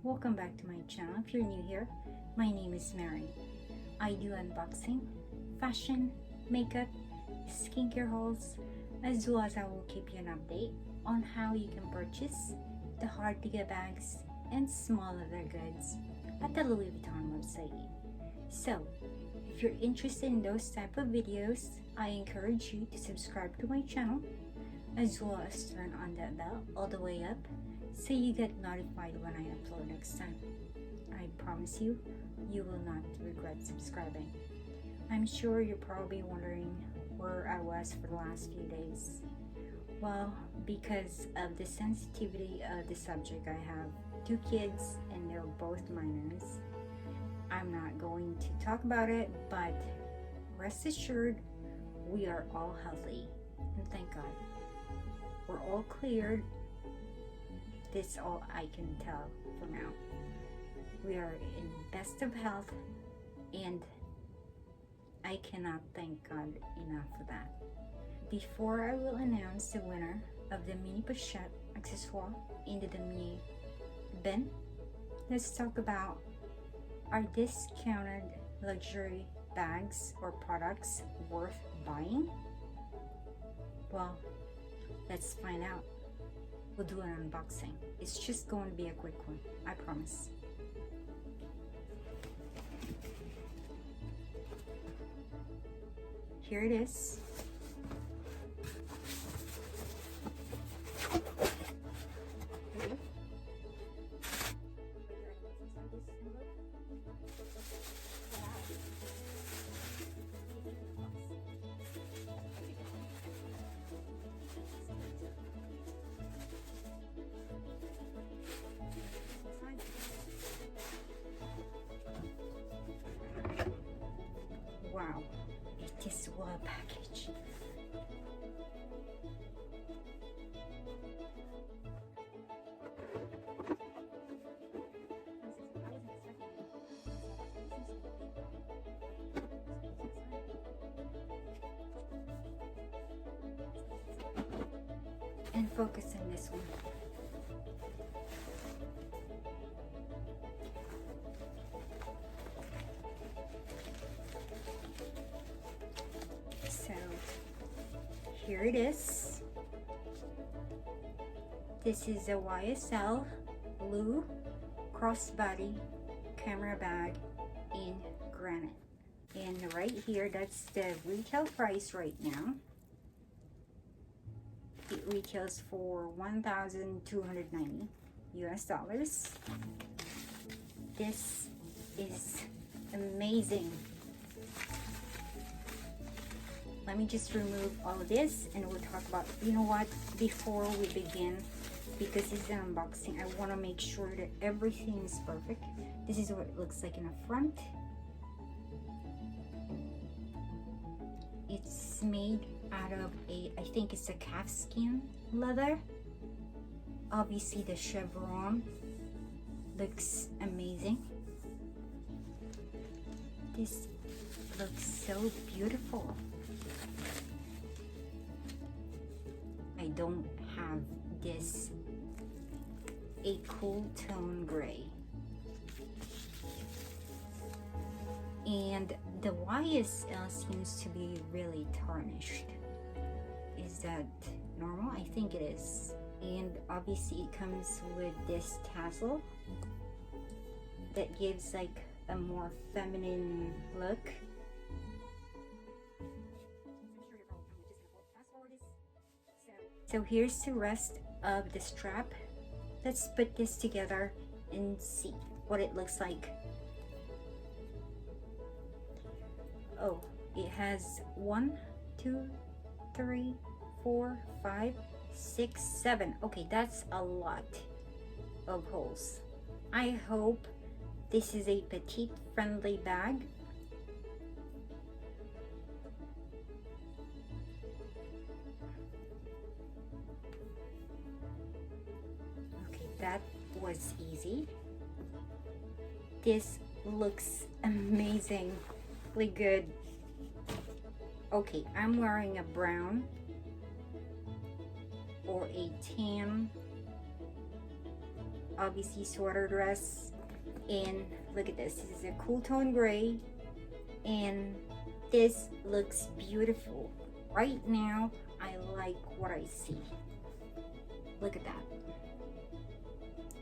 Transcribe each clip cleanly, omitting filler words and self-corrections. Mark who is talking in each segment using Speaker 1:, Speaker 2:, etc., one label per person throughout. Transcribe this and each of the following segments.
Speaker 1: Welcome back to my channel. If you're new here, my name is Mary. I do unboxing, fashion, makeup, skincare hauls, as well as I will keep you an update on how you can purchase the hard to get bags and small leather goods at the Louis Vuitton website. So, if you're interested in those type of videos, I encourage you to subscribe to my channel as well as turn on that bell all the way up so you get notified when I upload next time. I promise you, you will not regret subscribing. I'm sure you're probably wondering where I was for the last few days. Well, because of the sensitivity of the subject, I have 2 kids and they're both minors. I'm not going to talk about it, but rest assured, we are all healthy, and thank God. We're all cleared. That's all I can tell for now. We are in best of health, and I cannot thank God enough for that. Before I will announce the winner of the mini pochette accessoire into the mini bin, let's talk about, are discounted luxury bags or products worth buying? Well, let's find out. We'll do an unboxing. It's just going to be a quick one, I promise. Here it is. Wow, it is well packaged. And focus on this one. So here it is. This is a YSL blue crossbody camera bag in granite. And right here, that's the retail price right now. It retails for $1,290 US. This is amazing. Let me just remove all of this and we'll talk about, you know what, before we begin, because this is an unboxing, I want to make sure that everything is perfect. This is what it looks like in the front. It's made out of I think it's a calfskin leather. Obviously the chevron looks amazing. This looks so beautiful. I don't have this, a cool tone gray. And the YSL seems to be really tarnished. Is that normal? I think it is. And obviously it comes with this tassel that gives like a more feminine look. So here's the rest of the strap. Let's put this together and see what it looks like. Oh, it has 1, 2, 3, 4, 5, 6, 7. Okay, that's a lot of holes. I hope this is a petite friendly bag. Okay, that was easy. This looks amazingly good. Okay, I'm wearing a brown or a tan obviously sweater dress. And look at this. This is a cool tone gray, and this looks beautiful. Right now, I like what I see. Look at that.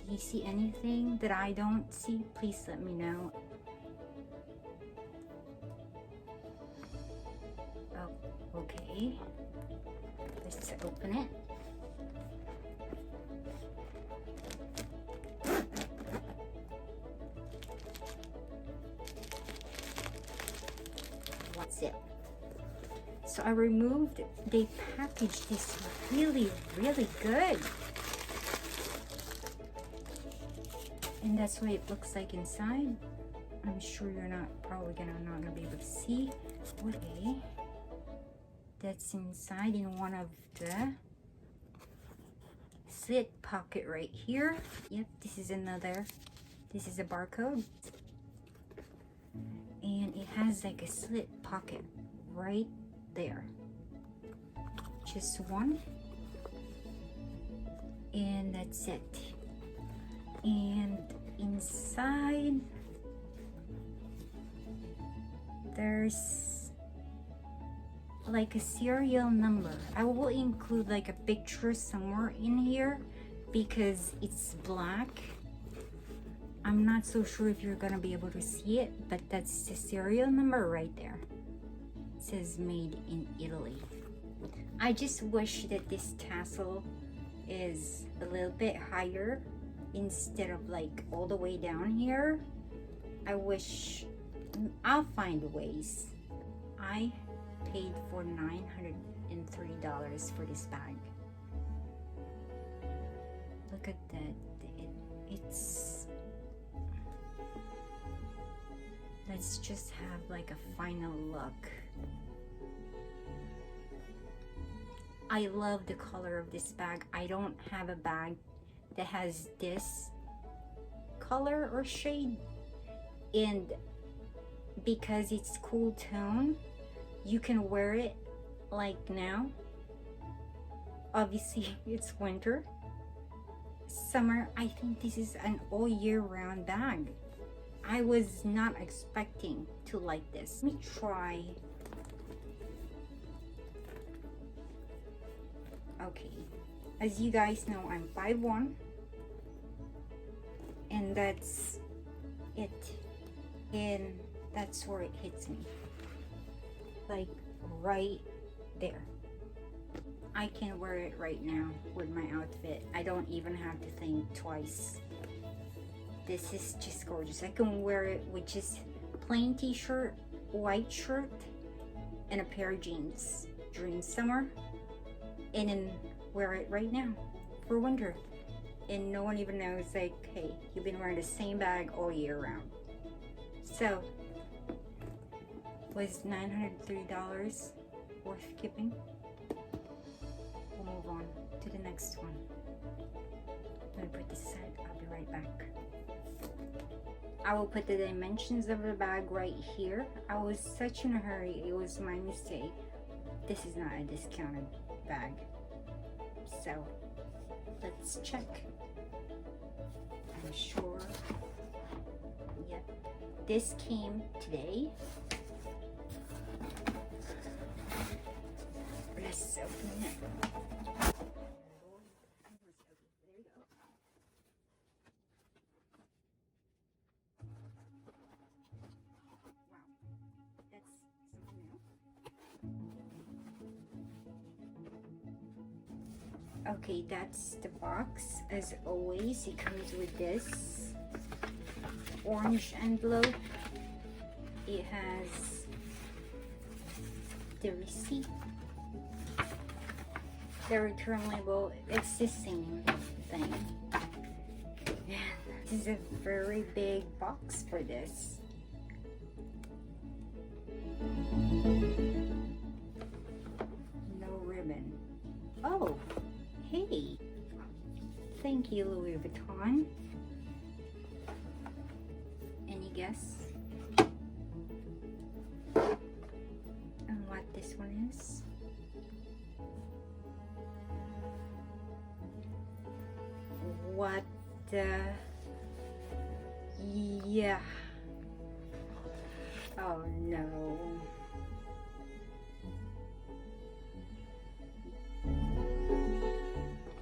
Speaker 1: Do you see anything that I don't see? Please let me know. Oh, okay. Let's open it. What's it? So I removed, they packaged this really good. And that's what it looks like inside. I'm sure you're not gonna be able to see. Okay. That's inside in one of the slit pocket right here. Yep, this is a barcode. And it has like a slit pocket right there. Just one. And that's it. And inside there's like a serial number. I will include like a picture somewhere in here because it's black. I'm not so sure if you're gonna be able to see it, but that's the serial number right there. It says made in Italy. I just wish that this tassel is a little bit higher instead of like all the way down here. I wish, I'll find ways. I paid for $903 for this bag. Look at that. Let's just have like a final look. I love the color of this bag. I don't have a bag that has this color or shade, and because it's cool tone, you can wear it like now. Obviously it's winter, summer. I think this is an all year round bag. I was not expecting to like this. Let me try. Okay, as you guys know, I'm 5'1", and that's it, and that's where it hits me, like right there. I can wear it right now with my outfit. I don't even have to think twice. This is just gorgeous. I can wear it with just plain t-shirt, white shirt, and a pair of jeans during summer, and then wear it right now for winter, and no one even knows, like, hey, you've been wearing the same bag all year round. So was $903 worth keeping? We'll move on to the next one. Let me put this aside. I'll be right back. I will put the dimensions of the bag right here. I was such in a hurry. It was my mistake. This is not a discounted bag. So let's check. I'm sure. Yep. This came today. Let's open it. Okay, that's the box. As always, it comes with this orange envelope. It has the receipt, the return label. It's the same thing. This is a very big box for this. No ribbon. Oh, hey, thank you, Louis Vuitton. Any guess on what this one is? What yeah. Oh no.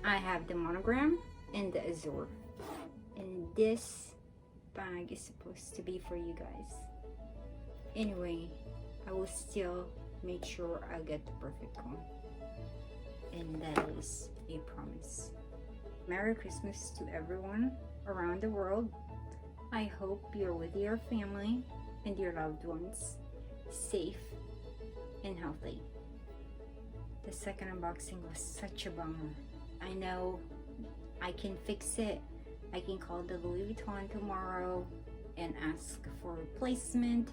Speaker 1: I have the monogram and the azure, and this bag is supposed to be for you guys. Anyway, I will still make sure I get the perfect one, and that is a promise. Merry Christmas to everyone around the world. I hope you're with your family and your loved ones, safe and healthy. The second unboxing was such a bummer. I know I can fix it. I can call the Louis Vuitton tomorrow and ask for replacement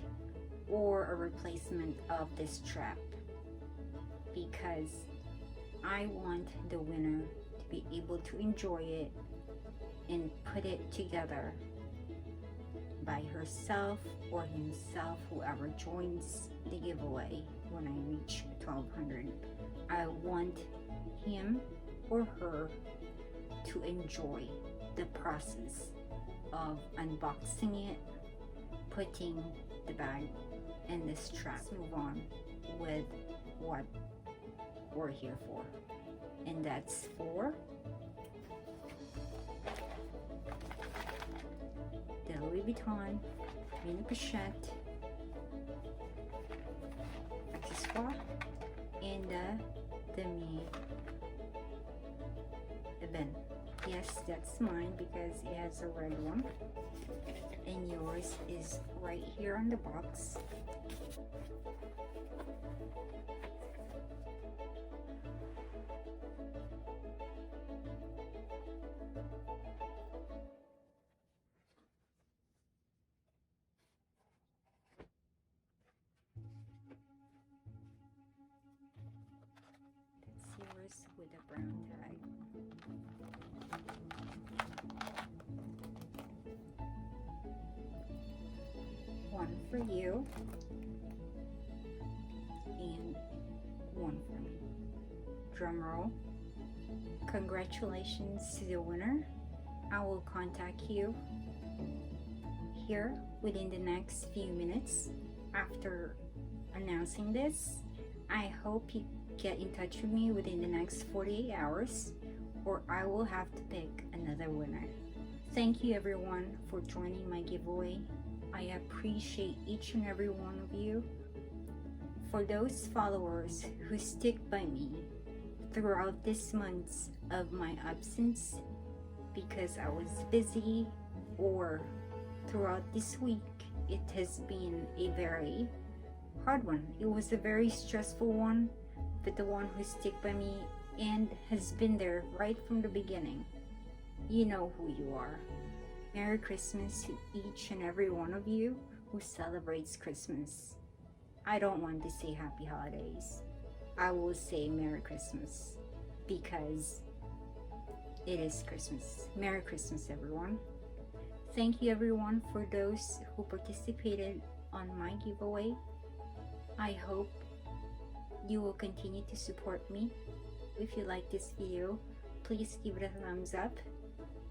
Speaker 1: or a replacement of this strap, because I want the winner to be able to enjoy it and put it together by herself or himself, whoever joins the giveaway when I reach 1200. I want him or her to enjoy the process of unboxing it, putting the bag and the strap. Let's move on with what we're here for, and that's for the Louis Vuitton mini pochette accessoire and the demi event. Yes, that's mine because it has a red one, and yours is right here on the box. That's yours with a brown tag. One for you and one for me. Drum roll. Congratulations to the winner. I will contact you here within the next few minutes after announcing this. I hope you get in touch with me within the next 48 hours, or I will have to pick another winner. Thank you everyone for joining my giveaway. I appreciate each and every one of you. For those followers who stick by me throughout this months of my absence because I was busy, or throughout this week, it has been a very hard one. It was a very stressful one, but the one who stick by me and has been there right from the beginning, you know who you are. Merry Christmas to each and every one of you who celebrates Christmas. I don't want to say Happy Holidays. I will say Merry Christmas because it is Christmas. Merry Christmas, everyone. Thank you everyone for those who participated on my giveaway. I hope you will continue to support me. If you like this video, please give it a thumbs up.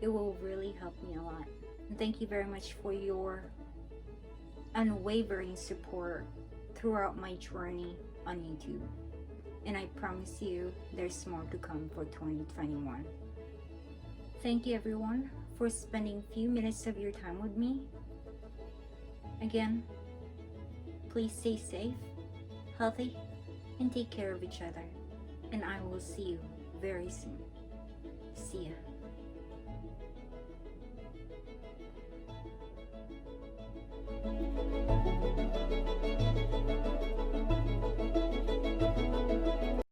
Speaker 1: It will really help me a lot. And thank you very much for your unwavering support throughout my journey on YouTube. And I promise you there's more to come for 2021. Thank you everyone for spending a few minutes of your time with me. Again, please stay safe, healthy, and take care of each other. And I will see you very soon. See ya.